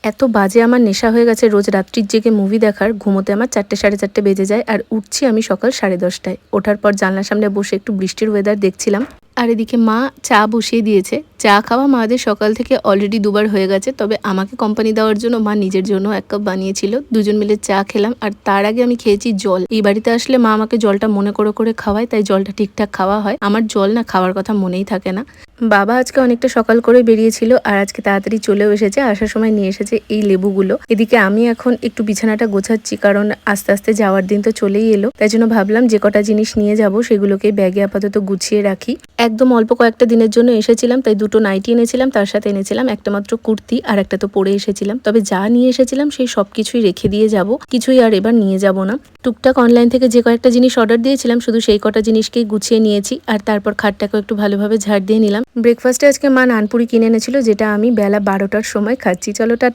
এত বাজে আমার নেশা হয়ে গেছে রোজ রাত্রির জেগে মুভি দেখার, ঘুমোতে আমার 4টে সাড়ে 4টে বেজে যায় আর উঠছি আমি সকাল 10:30টায়। ওঠার পর জানলার সামনে বসে একটু বৃষ্টির ওয়েদার দেখছিলাম। আর এদিকে মা চা বসিয়ে দিয়েছে। চা খাওয়া মাদের সকাল থেকে অলরেডি দুবার হয়ে গেছে, তবে আমাকে কোম্পানি দেওয়ার জন্য মা নিজের জন্য 1 কাপ বানিয়েছিল। দুজন মিলে চা খেলাম আর তার আগে আমি খেয়েছি জল। এই বাড়িতে আসলে মা আমাকে জলটা মনে করে করে খাওয়ায়, তাই জলটা ঠিকঠাক খাওয়া হয়। আমার জল না খাওয়ার কথা মনেই থাকে না। বাবা আজকে অনেকটা সকাল করে বেরিয়েছিল আর আজকে তাড়াতাড়ি চলেও এসেছে। আসার সময় নিয়ে এসেছে এই লেবুগুলো। এদিকে আমি এখন একটু বিছানাটা গোছাচ্ছি, কারণ আস্তে আস্তে যাওয়ার দিন তো চলেই এলো। তাই জন্য ভাবলাম যে কটা জিনিস নিয়ে যাব সেগুলোকে ব্যাগে আপাতত গুছিয়ে রাখি। একদম অল্প কয়েকটা দিনের জন্য এসেছিলাম, তাই 2টো নাইটি এনেছিলাম, তার সাথে এনেছিলাম একটা মাত্র কুর্তি আর একটা তো পরে এসেছিলাম। তবে যা নিয়ে এসেছিলাম সেই সবকিছুই রেখে দিয়ে যাব, কিছুই আর এবার নিয়ে যাব না। টুকটাক অনলাইন থেকে যে কয়েকটা জিনিস অর্ডার দিয়েছিলাম শুধু সেই কটা জিনিসকেই গুছিয়ে নিয়েছি আর তারপর খাটটাকে একটু ভালোভাবে ঝাড় দিয়ে নিলাম। ব্রেকফাস্টে আজকে মা নানপুরি কিনে এনেছিল, যেটা আমি বেলা 12টার সময় খাচ্ছি। চলো টাটা।